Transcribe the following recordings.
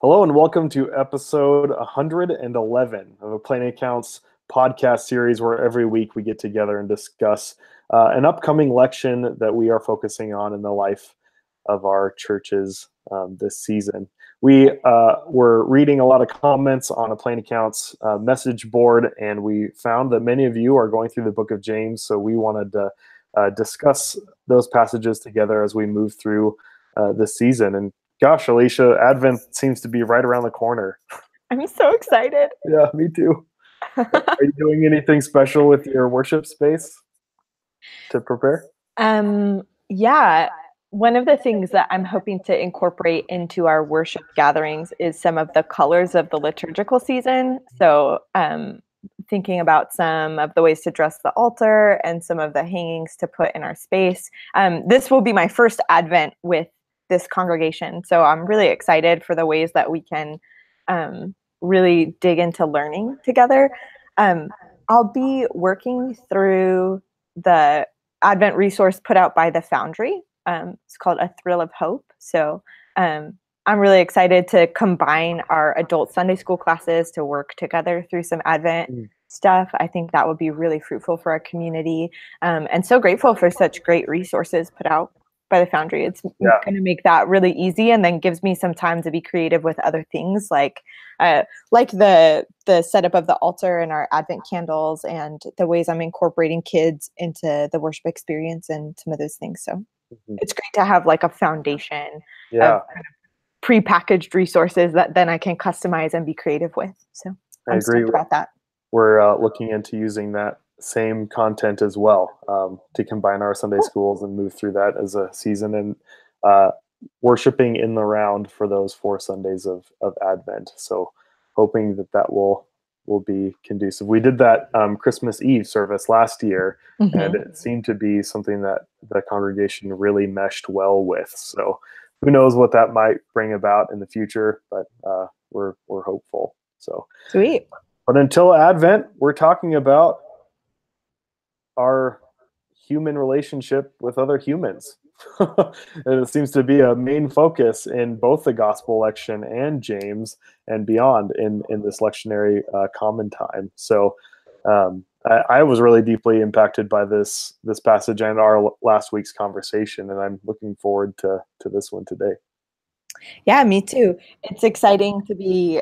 Hello and welcome to episode 111 of a Plain Accounts podcast series where every week we get together and discuss an upcoming election that we are focusing on in the life of our churches this season. We were reading a lot of comments on a Plain Accounts message board, and we found that many of you are going through the book of James, so we wanted to discuss those passages together as we move through this season. And gosh, Alicia, Advent seems to be right around the corner. I'm so excited. Yeah, me too. Are you doing anything special with your worship space to prepare? Yeah. One of the things that I'm hoping to incorporate into our worship gatherings is some of the colors of the liturgical season. So thinking about some of the ways to dress the altar and some of the hangings to put in our space. This will be my first Advent with this congregation. So I'm really excited for the ways that we can really dig into learning together. I'll be working through the Advent resource put out by the Foundry. It's called A Thrill of Hope. So I'm really excited to combine our adult Sunday school classes to work together through some Advent stuff. I think that would be really fruitful for our community, and so grateful for such great resources put out by the Foundry. It's going to make that really easy, and then gives me some time to be creative with other things like the setup of the altar and our Advent candles and the ways I'm incorporating kids into the worship experience and some of those things. So it's great to have like a foundation of kind of pre-packaged resources that then I can customize and be creative with. So I'm stoked about that. We're looking into using that same content as well to combine our Sunday schools and move through that as a season and worshiping in the round for those 4 Sundays of Advent. So hoping that will be conducive. We did that Christmas Eve service last year, and it seemed to be something that the congregation really meshed well with. So who knows what that might bring about in the future, but we're hopeful. So sweet. But until Advent, we're talking about our human relationship with other humans. And it seems to be a main focus in both the gospel lection and James and beyond in this lectionary common time. So I was really deeply impacted by this passage and our last week's conversation, and I'm looking forward to this one today. Yeah, me too. It's exciting to be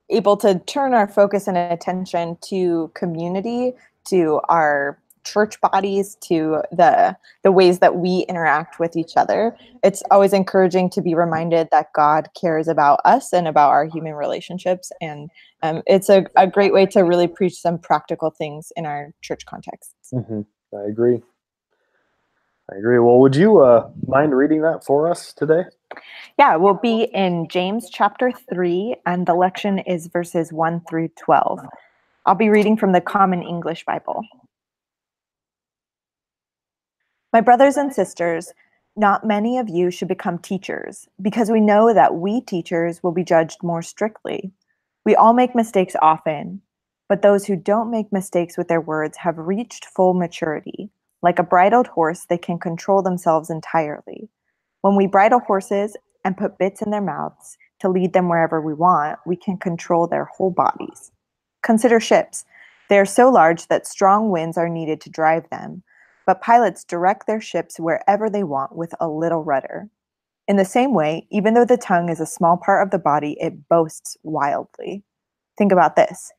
able to turn our focus and attention to community, to our church bodies, to the ways that we interact with each other. It's always encouraging to be reminded that God cares about us and about our human relationships. And it's a great way to really preach some practical things in our church contexts. I agree. Well, would you mind reading that for us today? Yeah, we'll be in James chapter 3, and the lection is verses 1 through 12. I'll be reading from the Common English Bible. My brothers and sisters, not many of you should become teachers, because we know that we teachers will be judged more strictly. We all make mistakes often, but those who don't make mistakes with their words have reached full maturity. Like a bridled horse, they can control themselves entirely. When we bridle horses and put bits in their mouths to lead them wherever we want, we can control their whole bodies. Consider ships. They are so large that strong winds are needed to drive them, but pilots direct their ships wherever they want with a little rudder. In the same way, even though the tongue is a small part of the body, it boasts wildly. Think about this.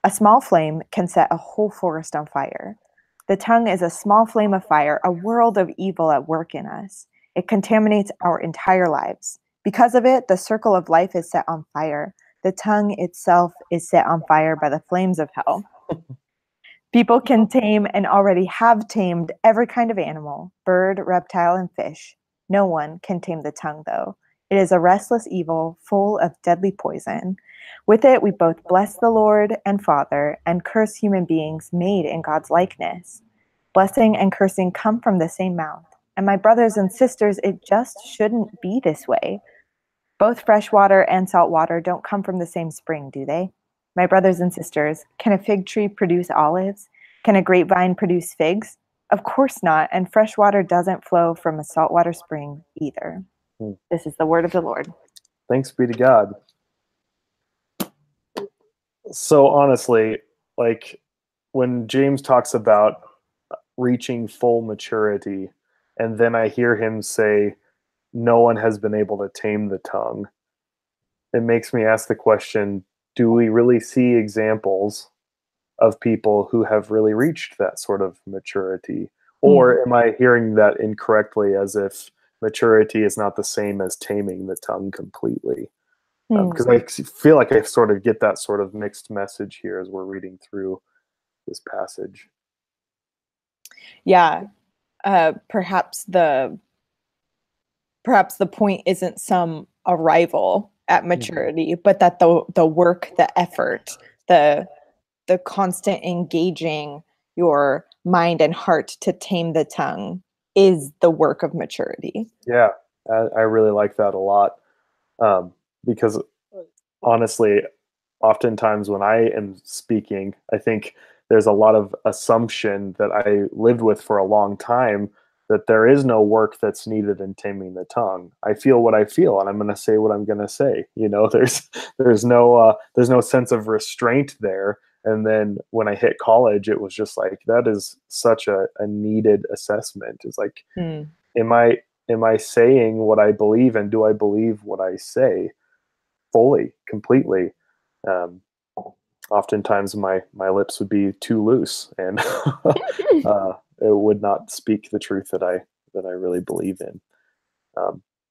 A small flame can set a whole forest on fire. The tongue is a small flame of fire, a world of evil at work in us. It contaminates our entire lives. Because of it, the circle of life is set on fire. The tongue itself is set on fire by the flames of hell. People can tame and already have tamed every kind of animal, bird, reptile, and fish. No one can tame the tongue, though. It is a restless evil full of deadly poison. With it, we both bless the Lord and Father and curse human beings made in God's likeness. Blessing and cursing come from the same mouth. And my brothers and sisters, it just shouldn't be this way. Both fresh water and salt water don't come from the same spring, do they? My brothers and sisters, can a fig tree produce olives? Can a grapevine produce figs? Of course not, and fresh water doesn't flow from a saltwater spring either. This is the word of the Lord. Thanks be to God. So honestly, like when James talks about reaching full maturity, and then I hear him say, no one has been able to tame the tongue, it makes me ask the question, do we really see examples of people who have really reached that sort of maturity? Hmm. Or am I hearing that incorrectly, as if maturity is not the same as taming the tongue completely? Hmm. Because I feel like I sort of get that sort of mixed message here as we're reading through this passage. Yeah. Perhaps the point isn't some arrival at Mhm. maturity, but that the work, the effort, the the constant engaging your mind and heart to tame the tongue is the work of maturity. Yeah, I really like that a lot, because honestly, oftentimes when I am speaking, I think there's a lot of assumption that I lived with for a long time, that there is no work that's needed in taming the tongue. I feel what I feel, and I'm going to say what I'm going to say. There's no sense of restraint there. And then when I hit college, it was just like that is such a needed assessment. It's like, Hmm. am I saying what I believe, and do I believe what I say fully, completely? Um, Oftentimes my lips would be too loose, and it would not speak the truth that I really believe in.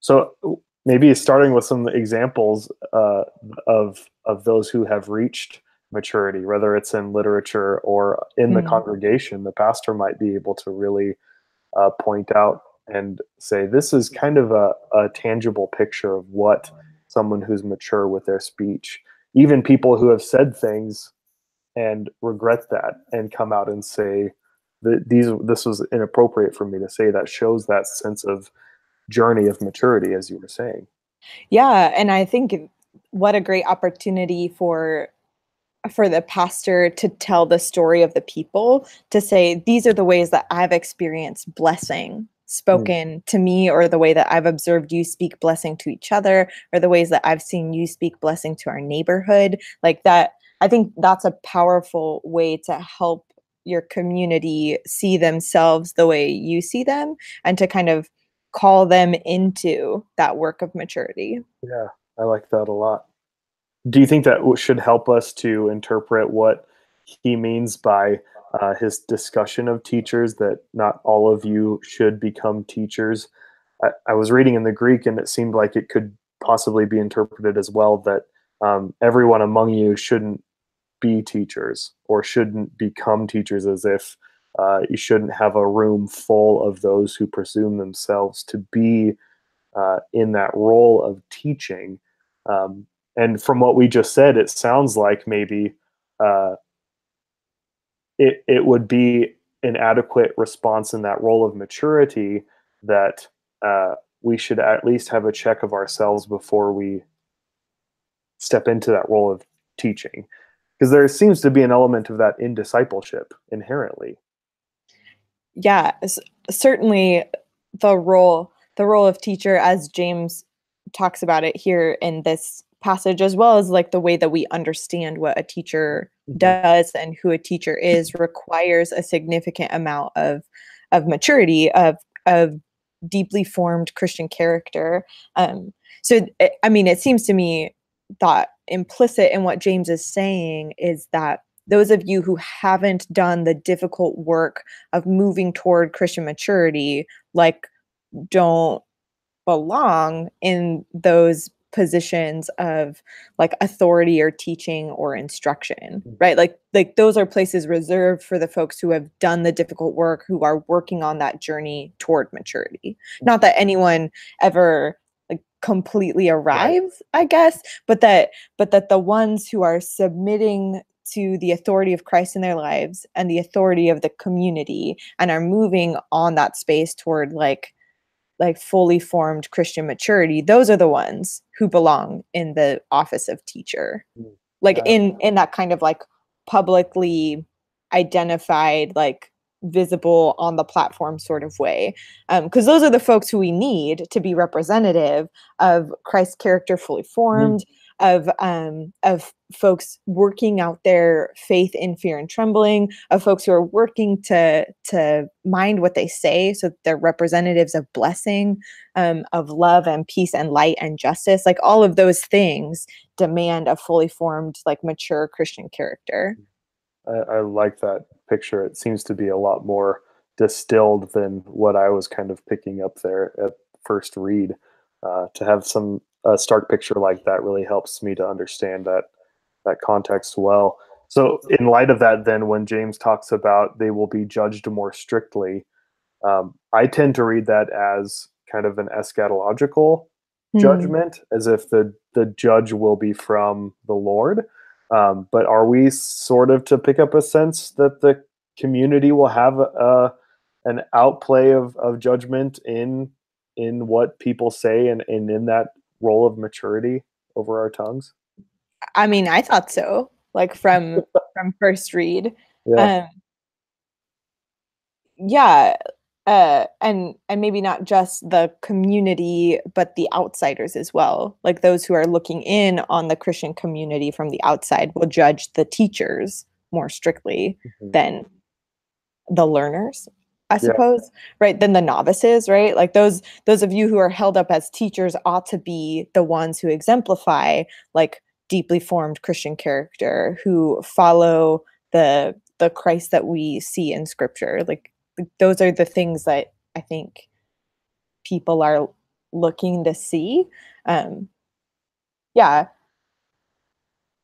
So maybe starting with some examples of those who have reached maturity, whether it's in literature or in the Hmm. congregation, the pastor might be able to really point out and say, this is kind of a tangible picture of what someone who's mature with their speech. Even people who have said things and regret that and come out and say that this was inappropriate for me to say, that shows that sense of journey of maturity, as you were saying. Yeah, and I think what a great opportunity for the pastor to tell the story of the people, to say these are the ways that I've experienced blessing Mm, spoken to me, or the way that I've observed you speak blessing to each other, or the ways that I've seen you speak blessing to our neighborhood. Like that, I think that's a powerful way to help your community see themselves the way you see them, and to kind of call them into that work of maturity. yeah, I like that a lot. Do you think that should help us to interpret what he means by his discussion of teachers, that not all of you should become teachers? I was reading in the Greek, and it seemed like it could possibly be interpreted as well that everyone among you shouldn't be teachers or shouldn't become teachers, as if you shouldn't have a room full of those who presume themselves to be in that role of teaching. Um, and from what we just said, it sounds like maybe uh, it would be an adequate response in that role of maturity, that we should at least have a check of ourselves before we step into that role of teaching. Because there seems to be an element of that in discipleship inherently. Yeah, certainly the role of teacher, as James talks about it here in this passage, as well as like the way that we understand what a teacher Mhm. does and who a teacher is, requires a significant amount of maturity, of deeply formed Christian character. So I mean, it seems to me that implicit in what James is saying is that those of you who haven't done the difficult work of moving toward Christian maturity, like, don't belong in those positions of like authority or teaching or instruction, right? Like those are places reserved for the folks who have done the difficult work, who are working on that journey toward maturity. Not Mhm. that anyone ever like completely Right. arrives, I guess, but that the ones who are submitting to the authority of Christ in their lives and the authority of the community, and are moving on that space toward like fully formed Christian maturity, those are the ones who belong in the office of teacher. Mm. Like Yeah. in that kind of like publicly identified, like visible on the platform sort of way, because those are the folks who we need to be representative of Christ's character fully formed, of folks working out their faith in fear and trembling, of folks who are working to mind what they say, so they're representatives of blessing, of love and peace and light and justice. Like all of those things demand a fully formed, like mature Christian character. I like that picture. It seems to be a lot more distilled than what I was kind of picking up there at first read. To have some stark picture like that really helps me to understand that context well. So, in light of that, then when James talks about they will be judged more strictly, I tend to read that as kind of an eschatological judgment, as if the judge will be from the Lord. But are we sort of to pick up a sense that the community will have an outplay of judgment in what people say and in that role of maturity over our tongues? I mean, I thought so, like from first read. Yeah. Um, yeah, and maybe not just the community, but the outsiders as well. Like those who are looking in on the Christian community from the outside will judge the teachers more strictly Mhm. than the learners, I Yeah. suppose, right? Than the novices, right? Like those of you who are held up as teachers ought to be the ones who exemplify like deeply formed Christian character, who follow the Christ that we see in scripture. Like those are the things that I think people are looking to see. Um, yeah,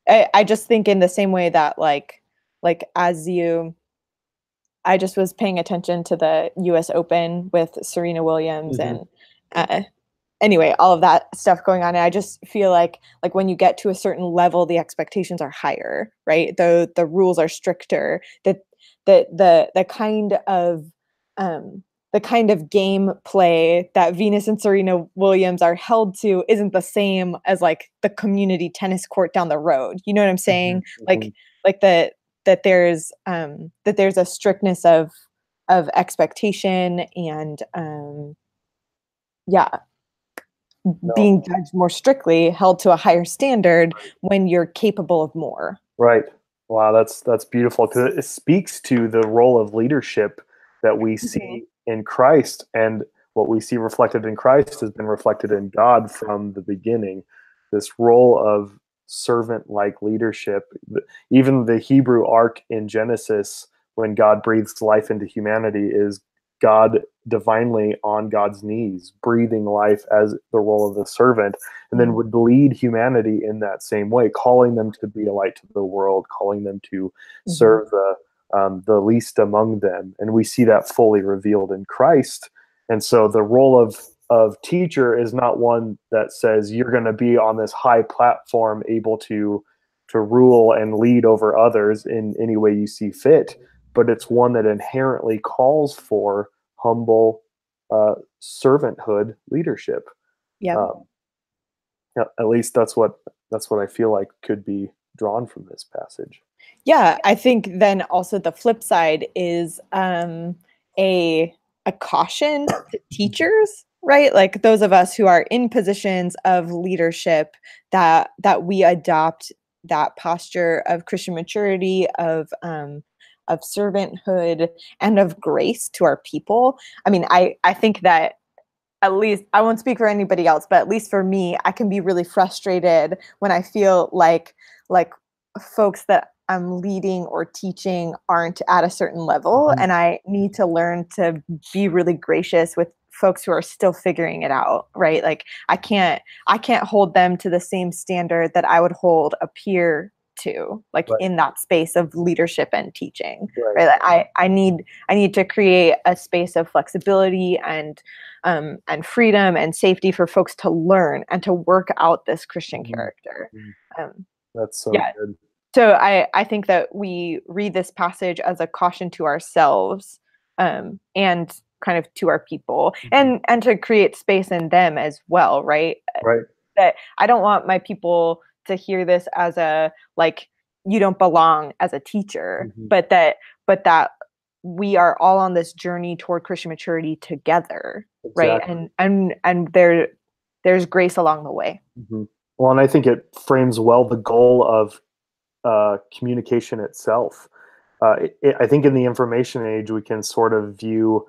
I just think in the same way that like as you I just was paying attention to the US Open with Serena Williams Hmm. and uh, anyway, all of that stuff going on. And I just feel like when you get to a certain level, the expectations are higher, right? The rules are stricter. That the um the kind of game play that Venus and Serena Williams are held to isn't the same as like the community tennis court down the road. You know what I'm Hmm. saying? Hmm. Like that there's a strictness of expectation and yeah, No. being judged more strictly, held to a higher standard when you're capable of more. Right. Wow, that's beautiful because it speaks to the role of leadership that we Mhm. see in Christ, and what we see reflected in Christ has been reflected in God from the beginning. This role of servant-like leadership, even the Hebrew arc in Genesis, when God breathes life into humanity, is God divinely on God's knees, breathing life as the role of the servant, and then would lead humanity in that same way, calling them to be a light to the world, calling them to Mhm. serve the least among them. And we see that fully revealed in Christ. And so the role of teacher is not one that says you're going to be on this high platform, able to rule and lead over others in any way you see fit, but it's one that inherently calls for humble servanthood leadership. Yep. Um, yeah, at least that's what I feel like could be drawn from this passage. Yeah, I think then also the flip side is a a caution to teachers, right? Like those of us who are in positions of leadership that we adopt that posture of Christian maturity, of servanthood and of grace to our people. I mean, I think that at least I won't speak for anybody else, but at least for me, I can be really frustrated when I feel like folks that I'm leading or teaching aren't at a certain level, Mhm. and I need to learn to be really gracious with folks who are still figuring it out, right? Like I can't hold them to the same standard that I would hold a peer to, like Right, in that space of leadership and teaching, right. right? Like I need to create a space of flexibility and freedom and safety for folks to learn and to work out this Christian Mhm. character. Mhm. Um, That's so yeah. good. So I think that we read this passage as a caution to ourselves, and kind of to our people, Mhm. and to create space in them as well, right? Right. That I don't want my people to hear this as a like you don't belong as a teacher, Mhm. but that we are all on this journey toward Christian maturity together, Exactly. right? And there's grace along the way. Mm-hmm. Well, and I think it frames well the goal of communication itself. I think in the information age, we can sort of view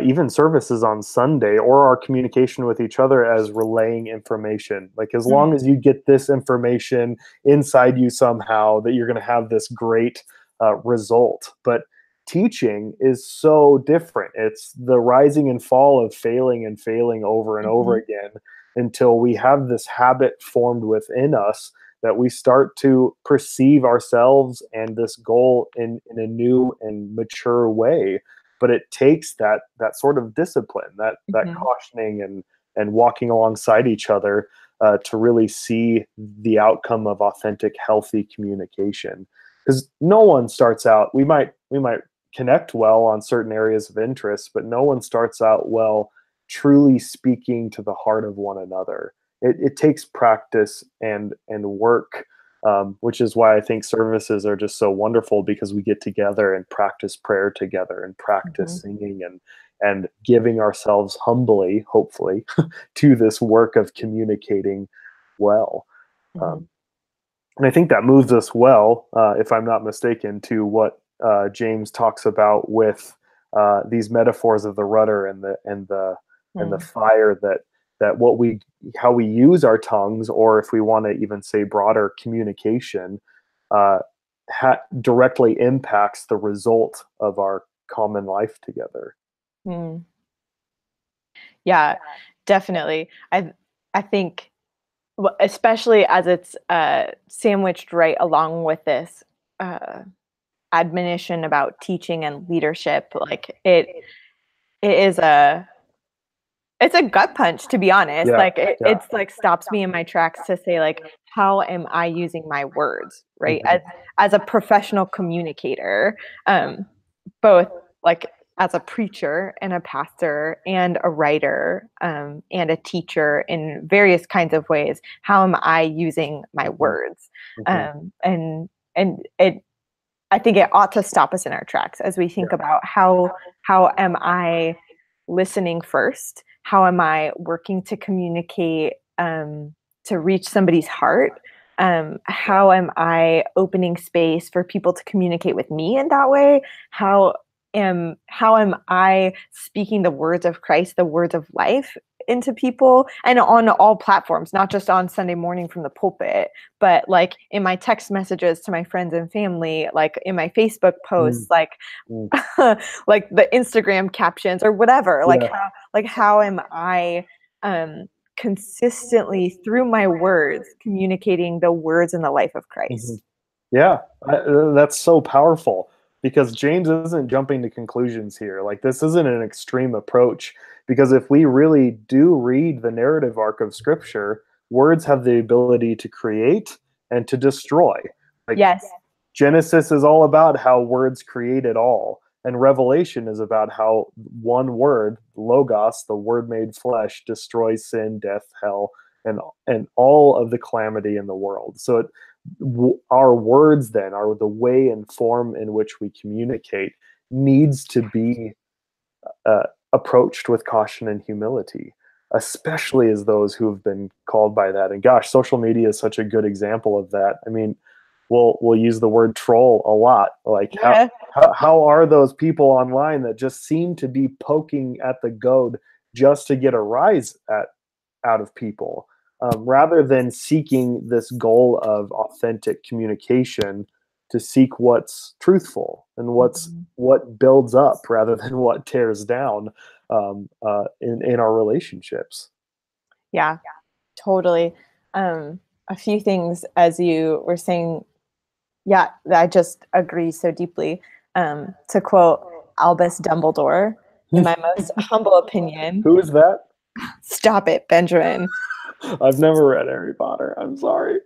even services on Sunday or our communication with each other as relaying information. Like, as long as you get this information inside you somehow, that you're going to have this great result. But teaching is so different. It's the rising and fall of failing and failing over and over again until we have this habit formed within us that we start to perceive ourselves and this goal in a new and mature way. But it takes that sort of discipline, that cautioning and walking alongside each other to really see the outcome of authentic, healthy communication. Because no one starts out, we might connect well on certain areas of interest, but no one starts out well truly speaking to the heart of one another. It takes practice and work, which is why I think services are just so wonderful, because we get together and practice prayer together and practice singing and giving ourselves humbly, hopefully, to this work of communicating well. And I think that moves us well, if I'm not mistaken, to what James talks about with these metaphors of the rudder and the fire, that how we use our tongues, or if we want to even say broader, communication, directly impacts the result of our common life together. Yeah, definitely. I think, especially as it's sandwiched right along with this admonition about teaching and leadership, like it's a gut punch, to be honest. Yeah, Like it's like stops me in my tracks to say, like, how am I using my words, right? As a professional communicator, both like as a preacher and a pastor and a writer, and a teacher in various kinds of ways. How am I using my words? And it, I think it ought to stop us in our tracks as we think about how am I listening first? How am I working to communicate, to reach somebody's heart? How am I opening space for people to communicate with me in that way? How am I speaking the words of Christ, the words of life into people, and on all platforms, not just on Sunday morning from the pulpit, but like in my text messages to my friends and family, like in my Facebook posts, like like the Instagram captions or whatever. How am I consistently through my words communicating the words and the life of Christ? Yeah, that's so powerful, because James isn't jumping to conclusions here. Like, this isn't an extreme approach, because if we really do read the narrative arc of Scripture, words have the ability to create and to destroy. Like, yes. Genesis is all about how words create it all, and Revelation is about how one word, Logos, the Word made flesh, destroys sin, death, hell, and all of the calamity in the world. So our words then are the way and form in which we communicate needs to be approached with caution and humility, especially as those who have been called by that. And gosh, social media is such a good example of that. I mean, we'll use the word troll a lot. Like, how are those people online that just seem to be poking at the goad just to get a rise out of people, rather than seeking this goal of authentic communication, to seek what's truthful and what builds up rather than what tears down, in our relationships. Yeah, totally. A few things as you were saying. Yeah, I just agree so deeply. To quote Albus Dumbledore, in my most humble opinion. Who is that? Stop it, Benjamin. I've never read Harry Potter. I'm sorry.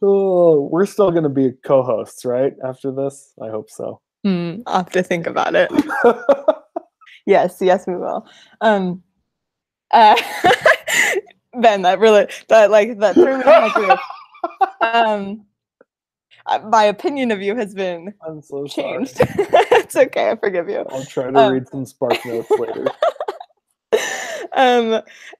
Oh, we're still going to be co-hosts, right? After this? I hope so. I'll have to think about it. Yes, we will. Ben, that threw me off my groove. my opinion of you has been I'm so changed. sorry. It's okay. I forgive you. I'll try to read some Spark Notes later.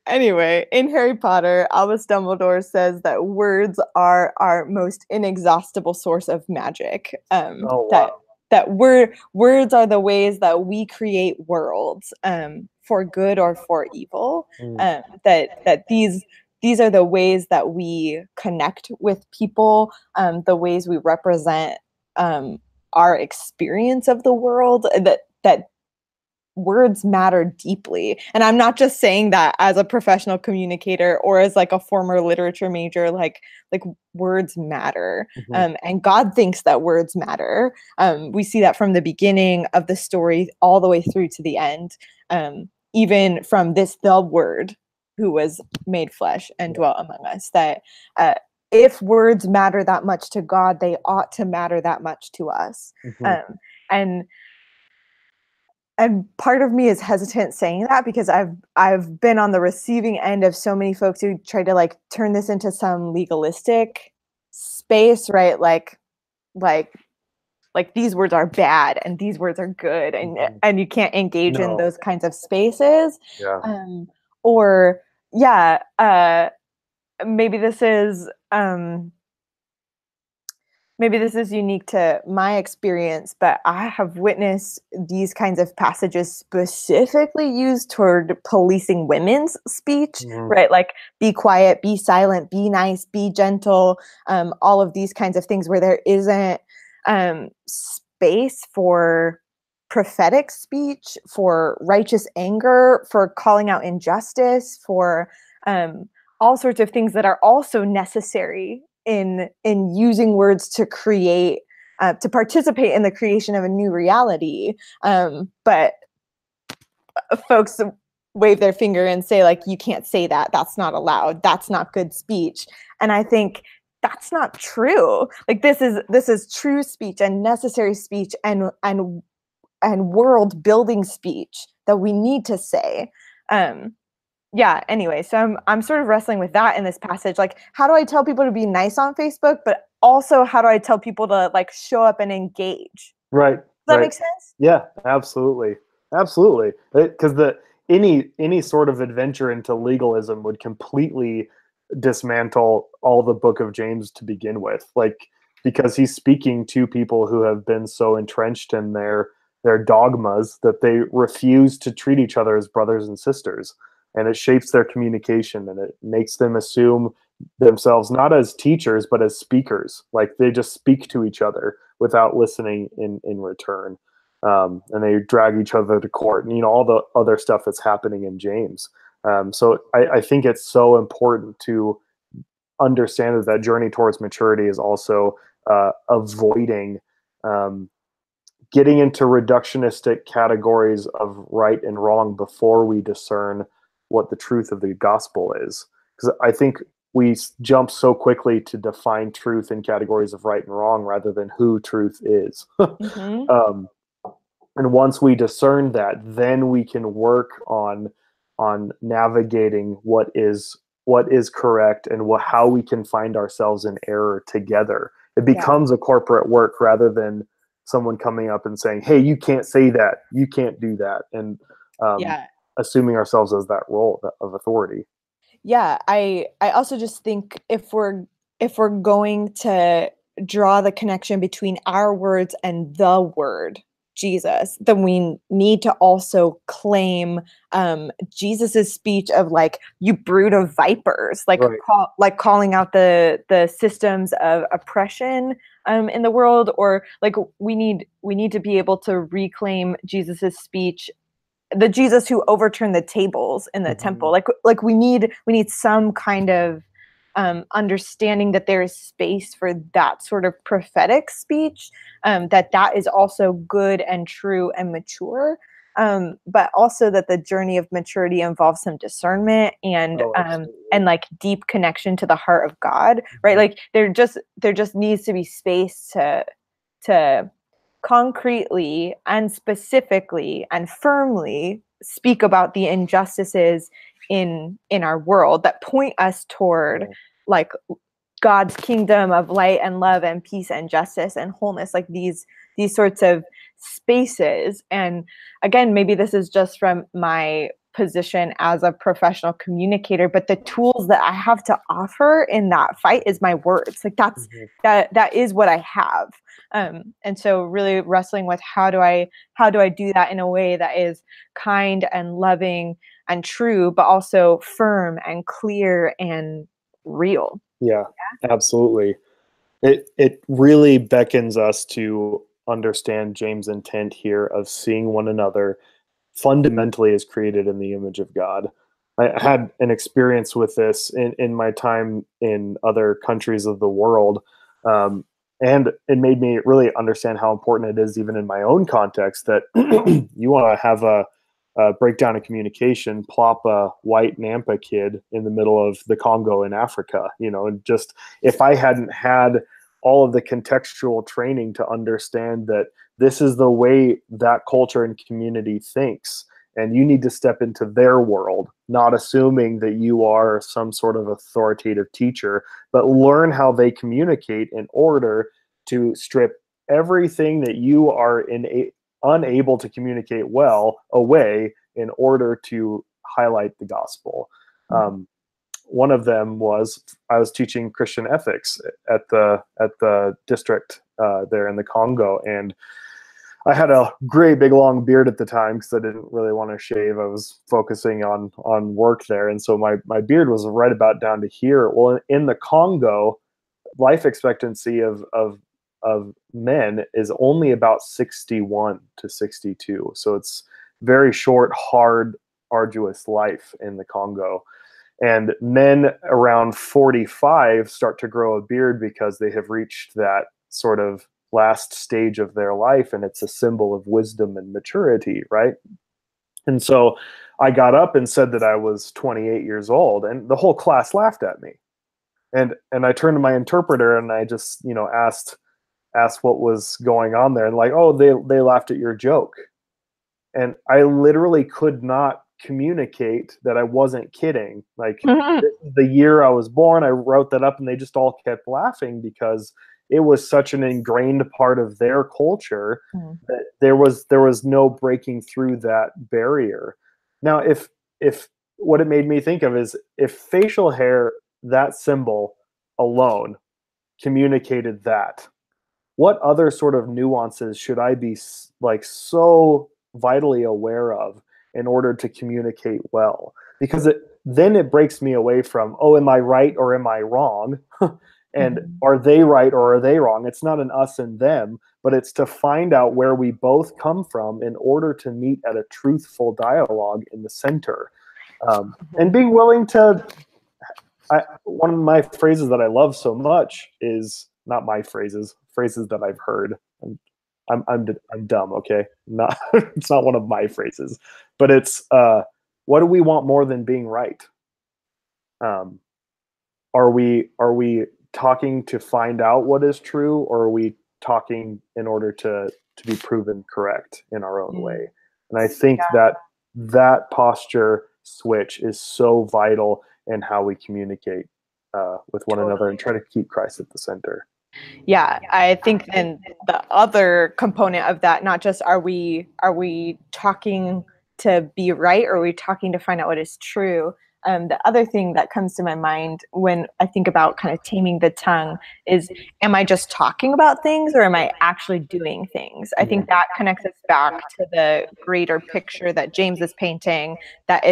Anyway, in Harry Potter, Albus Dumbledore says that words are our most inexhaustible source of magic. Oh, wow. That words are the ways that we create worlds, for good or for evil. That these are the ways that we connect with people, the ways we represent our experience of the world. That words matter deeply. And I'm not just saying that as a professional communicator or as like a former literature major, like words matter. And God thinks that words matter. We see that from the beginning of the story all the way through to the end. Even from the word who was made flesh and dwelt among us, that if words matter that much to God, they ought to matter that much to us. And part of me is hesitant saying that because I've been on the receiving end of so many folks who try to like turn this into some legalistic space, right? Like these words are bad and these words are good, and you can't engage in those kinds of spaces. Yeah. Or maybe this is unique to my experience, but I have witnessed these kinds of passages specifically used toward policing women's speech, right? Like, be quiet, be silent, be nice, be gentle, all of these kinds of things where there isn't space for prophetic speech, for righteous anger, for calling out injustice, for all sorts of things that are also necessary in using words to create, to participate in the creation of a new reality. But folks wave their finger and say, like, you can't say that. That's not allowed. That's not good speech. And I think that's not true. Like, this is true speech and necessary speech and world building speech that we need to say. Anyway, so I'm sort of wrestling with that in this passage. Like, how do I tell people to be nice on Facebook, but also how do I tell people to like show up and engage? Right. Does that make sense? Yeah, absolutely. Because any sort of adventure into legalism would completely dismantle all the book of James to begin with. Like, because he's speaking to people who have been so entrenched in their dogmas that they refuse to treat each other as brothers and sisters. And it shapes their communication, and it makes them assume themselves not as teachers but as speakers. Like, they just speak to each other without listening in return, and they drag each other to court, and all the other stuff that's happening in James. So I think it's so important to understand that journey towards maturity is also avoiding getting into reductionistic categories of right and wrong before we discern what the truth of the gospel is. Because I think we jump so quickly to define truth in categories of right and wrong rather than who truth is. And once we discern that, then we can work on navigating what is correct and how we can find ourselves in error together. It becomes a corporate work rather than someone coming up and saying, "Hey, you can't say that, you can't do that," and assuming ourselves as that role of authority. I also just think if we're going to draw the connection between our words and the word Jesus, then we need to also claim Jesus's speech of like, you brood of vipers, like calling out the systems of oppression in the world, or like we need to be able to reclaim Jesus's speech, the Jesus who overturned the tables in the temple. Like we need some kind of understanding that there is space for that sort of prophetic speech, that is also good and true and mature, but also that the journey of maturity involves some discernment and like deep connection to the heart of God, right? Like there just needs to be space to concretely and specifically and firmly speak about the injustices in our world that point us toward like God's kingdom of light and love and peace and justice and wholeness, like these sorts of spaces. And again, maybe this is just from my position as a professional communicator, but the tools that I have to offer in that fight is my words. Like that is what I have. And so really wrestling with how do I do that in a way that is kind and loving and true, but also firm and clear and real. Yeah, absolutely. It really beckons us to understand James' intent here of seeing one another fundamentally as created in the image of God. I had an experience with this in my time in other countries of the world. And it made me really understand how important it is, even in my own context, that you want to have a breakdown in communication, plop a white Nampa kid in the middle of the Congo in Africa, and just if I hadn't had all of the contextual training to understand that this is the way that culture and community thinks, and you need to step into their world, not assuming that you are some sort of authoritative teacher, but learn how they communicate in order to strip everything that you are unable to communicate well away in order to highlight the gospel. One of them was I was teaching Christian ethics at the district there in the Congo, and I had a great big long beard at the time because I didn't really want to shave. I was focusing on work there, and so my beard was right about down to here. Well, in the Congo, life expectancy of men is only about 61 to 62. So it's very short, hard, arduous life in the Congo. And men around 45 start to grow a beard because they have reached that sort of last stage of their life, and it's a symbol of wisdom and maturity, right? And so I got up and said that I was 28 years old, and the whole class laughed at me. And I turned to my interpreter and I just, asked what was going on there, and like, oh, they laughed at your joke. And I literally could not communicate that I wasn't kidding. Like, this is the year I was born. I wrote that up and they just all kept laughing because it was such an ingrained part of their culture that there was no breaking through that barrier. Now, if what it made me think of is if facial hair, that symbol alone, communicated that, what other sort of nuances should I be like so vitally aware of in order to communicate well? Because then it breaks me away from, oh, am I right or am I wrong? And are they right or are they wrong? It's not an us and them, but it's to find out where we both come from in order to meet at a truthful dialogue in the center. And being willing to, one of my phrases that I love so much is not my phrases that I've heard. I'm dumb, okay? Not it's not one of my phrases, but it's what do we want more than being right? Are we talking to find out what is true, or are we talking in order to be proven correct in our own way? And I think that posture switch is so vital in how we communicate with one another and try to keep Christ at the center. Yeah, I think then the other component of that, not just are we talking to be right, or are we talking to find out what is true? The other thing that comes to my mind when I think about kind of taming the tongue is, am I just talking about things or am I actually doing things? I think that connects us back to the greater picture that James is painting, that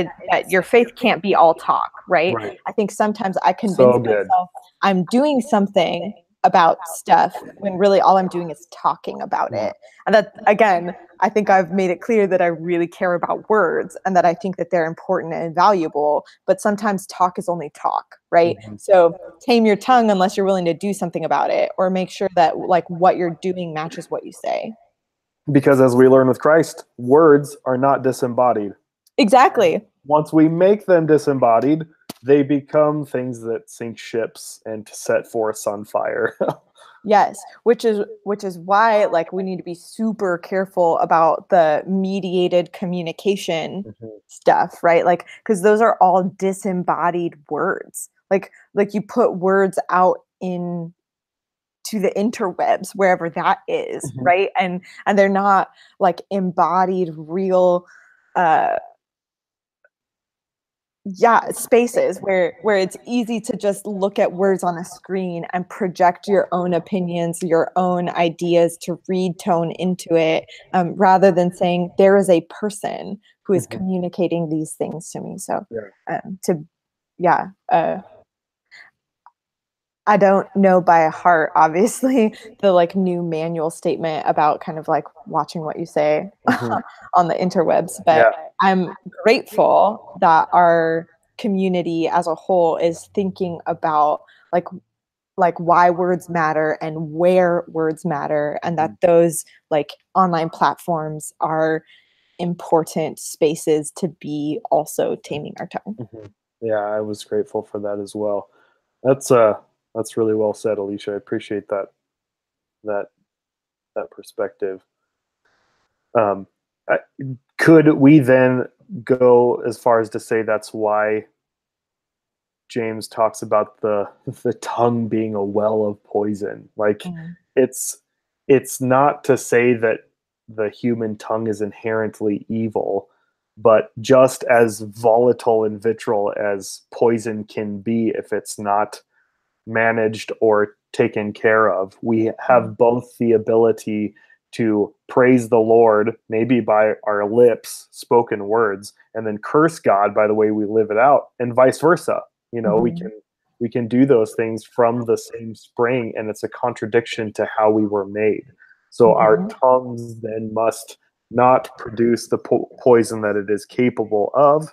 your faith can't be all talk, right? I think sometimes I convince myself I'm doing something about stuff when really all I'm doing is talking about it. And that, again, I think I've made it clear that I really care about words and that I think that they're important and valuable, but sometimes talk is only talk, right? So tame your tongue unless you're willing to do something about it, or make sure that like what you're doing matches what you say. Because as we learn with Christ, words are not disembodied. Exactly. Once we make them disembodied, they become things that sink ships and set forests on fire. Yes, which is why like we need to be super careful about the mediated communication stuff, right? Like, because those are all disembodied words. Like you put words out in to the interwebs, wherever that is, Mhm. right? And they're not like embodied real spaces where it's easy to just look at words on a screen and project your own opinions, your own ideas, to read tone into it, rather than saying there is a person who is Mhm. communicating these things to me. So Yeah. to yeah I don't know by heart, obviously, the like new manual statement about kind of like watching what you say Mhm. on the interwebs, but Yeah. I'm grateful that our community as a whole is thinking about like why words matter and where words matter, and that Mhm. those like online platforms are important spaces to be also taming our tongue. Mhm. Yeah, I was grateful for that as well. That's really well said, Alicia. I appreciate that that perspective. Um, I, could we then go as far as to say that's why James talks about the tongue being a well of poison? Like, Mm. it's it's not to say that the human tongue is inherently evil, but just as volatile and vitriol as poison can be if it's not managed or taken care of. We have both the ability to praise the Lord, maybe by our lips, spoken words, and then curse God by the way we live it out, and vice versa. You know, Mhm. we can do those things from the same spring, and it's a contradiction to how we were made. So our Mhm. tongues then must not produce the poison that it is capable of,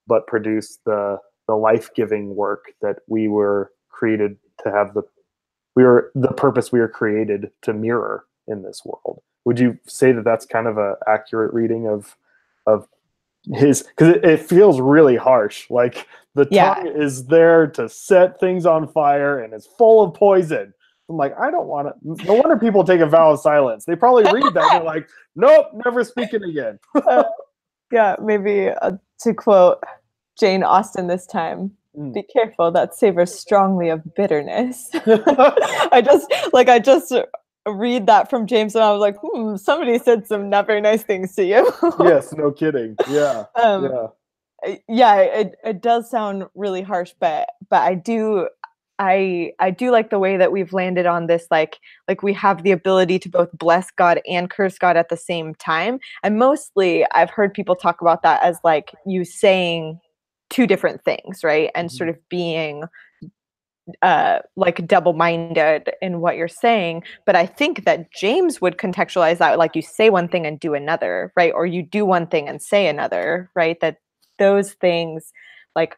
but produce the life-giving work that we were created to have, the purpose we were created to mirror in this world. Would you say that that's kind of a accurate reading of his, because it feels really harsh, like the Yeah. tongue is there to set things on fire and is full of poison. I'm like, I don't want to. No wonder people take a vow of silence. They probably read that and they're like, nope, never speaking again. Uh, yeah, maybe to quote Jane Austen this time, Mm. be careful, that savors strongly of bitterness. I just read that from James and I was like, somebody said some not very nice things to you. Yes, no kidding. Yeah, um, yeah. yeah, it does sound really harsh, but I do like the way that we've landed on this, like we have the ability to both bless God and curse God at the same time. And mostly I've heard people talk about that as like you saying two different things, right? And sort Mhm. of being like double-minded in what you're saying. But I think that James would contextualize that like you say one thing and do another, right? Or you do one thing and say another, right? That those things like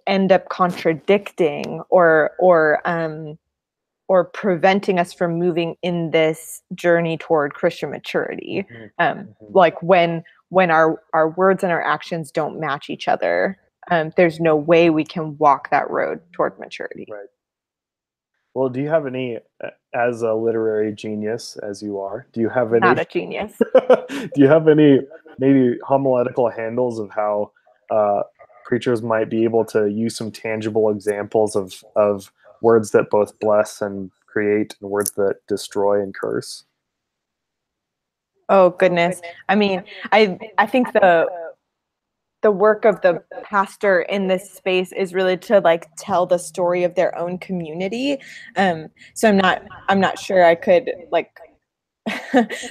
end up contradicting or preventing us from moving in this journey toward Christian maturity. Mhm. Mhm. Like when our words and our actions don't match each other, there's no way we can walk that road toward maturity. Right. Well, do you have any, as a literary genius as you are, do you have any, Not a genius. do you have any maybe homiletical handles of how uh, preachers might be able to use some tangible examples of words that both bless and create and words that destroy and curse? Oh goodness. I mean, I think the work of the pastor in this space is really to like tell the story of their own community. So I'm not sure I could like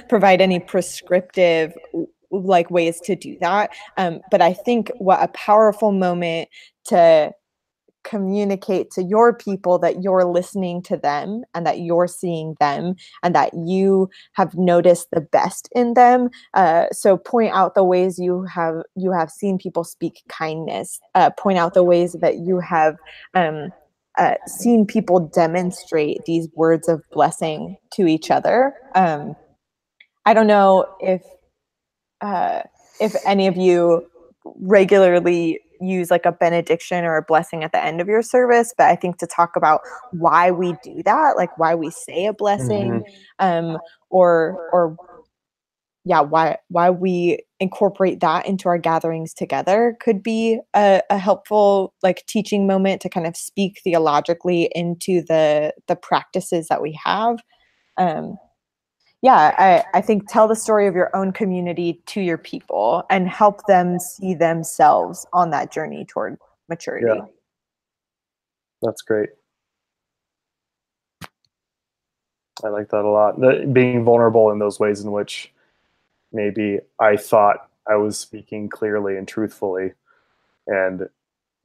provide any prescriptive like ways to do that. But I think what a powerful moment to communicate to your people that you're listening to them and that you're seeing them and that you have noticed the best in them. So point out the ways you have seen people speak kindness. Point out the ways that you have seen people demonstrate these words of blessing to each other. I don't know uh, if any of you regularly use like a benediction or a blessing at the end of your service, but I think to talk about why we do that, like why we say a blessing, Mhm. or why we incorporate that into our gatherings together could be a helpful like teaching moment to kind of speak theologically into the practices that we have. I think tell the story of your own community to your people and help them see themselves on that journey toward maturity. Yeah, that's great. I like that a lot. Being vulnerable in those ways in which maybe I thought I was speaking clearly and truthfully, and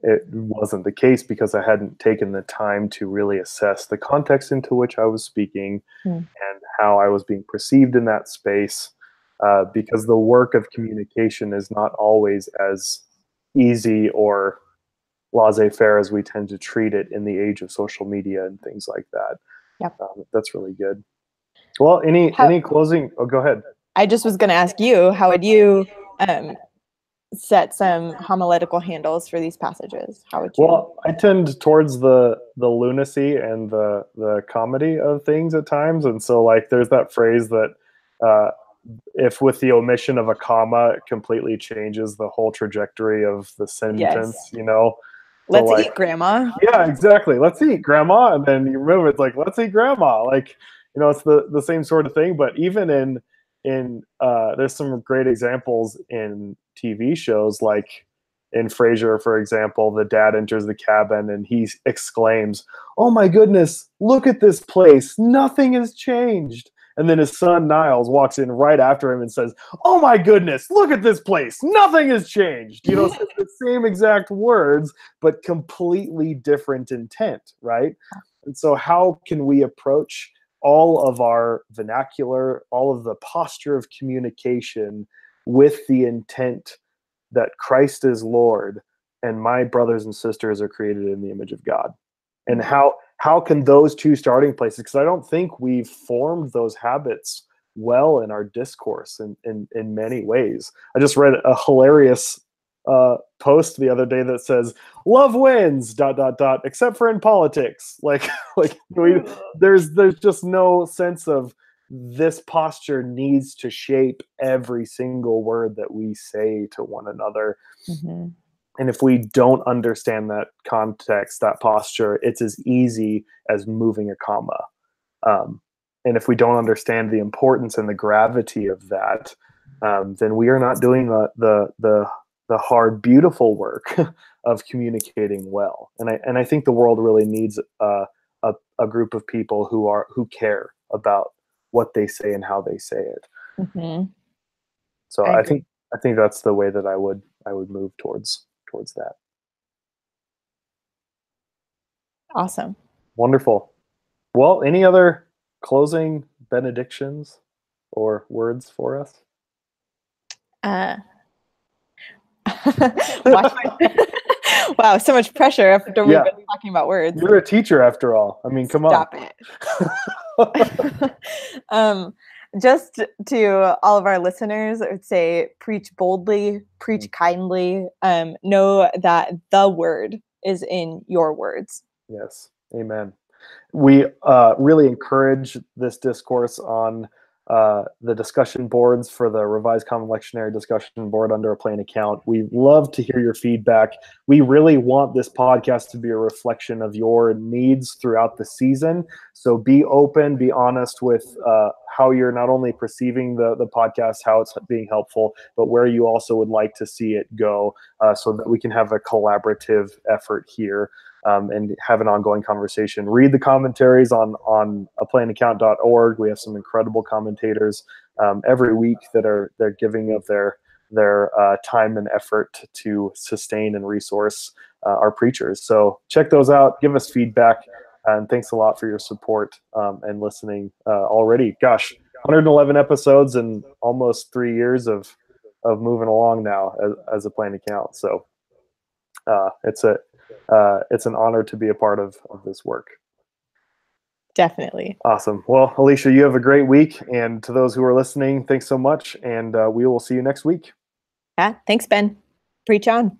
it wasn't the case because I hadn't taken the time to really assess the context into which I was speaking and how I was being perceived in that space. Because the work of communication is not always as easy or laissez-faire as we tend to treat it in the age of social media and things like that. Yep. That's really good. Well, any closing? Oh, go ahead. I just was going to ask you, how would you set some homiletical handles for these passages? How would you? Well, I tend towards the lunacy and the comedy of things at times, and so like there's that phrase that if with the omission of a comma, it completely changes the whole trajectory of the sentence. Yes. You know. Let's eat, Grandma. Yeah, exactly. Let's eat, Grandma, and then you remove it's like let's eat, Grandma. Like, you know, it's the same sort of thing. But even in there's some great examples in TV shows, like in Frasier, for example. The dad enters the cabin and he exclaims, "Oh my goodness, look at this place! Nothing has changed." And then his son Niles walks in right after him and says, "Oh my goodness, look at this place! Nothing has changed." You know, it's the same exact words, but completely different intent, right? And so how can we approach all of our vernacular, all of the posture of communication with the intent that Christ is Lord and my brothers and sisters are created in the image of God? And how can those two starting places, because I don't think we've formed those habits well in our discourse in many ways. I just read a hilarious post the other day that says love wins ... except for in politics. Like there's just no sense of this posture needs to shape every single word that we say to one another. Mm-hmm. And if we don't understand that context, that posture, it's as easy as moving a comma. And if we don't understand the importance and the gravity of that, then we are not doing the hard, beautiful work of communicating well. And I think the world really needs a group of people who care about what they say and how they say it. Mm-hmm. So I think that's the way that I would move towards that. Awesome. Wonderful. Well, any other closing benedictions or words for us? Wow, so much pressure after we've been talking about words. You're a teacher after all. I mean, come on. Stop it. Just to all of our listeners, I would say preach boldly, preach kindly, know that the word is in your words. Yes. Amen. We really encourage this discourse on the discussion boards for the Revised Common Lectionary discussion board under a plain account. We love to hear your feedback. We really want this podcast to be a reflection of your needs throughout the season. So be open, be honest with how you're not only perceiving the podcast, how it's being helpful, but where you also would like to see it go, so that we can have a collaborative effort here. And have an ongoing conversation. Read the commentaries on aplainaccount.org. We have some incredible commentators every week they're giving of their time and effort to sustain and resource our preachers. So check those out. Give us feedback. And thanks a lot for your support and listening already. Gosh, 111 episodes and almost 3 years of moving along now as a plain account. So it's an honor to be a part of this work. Definitely. Awesome. Well, Alicia, you have a great week. And to those who are listening, thanks so much. And we will see you next week. Yeah. Thanks, Ben. Preach on.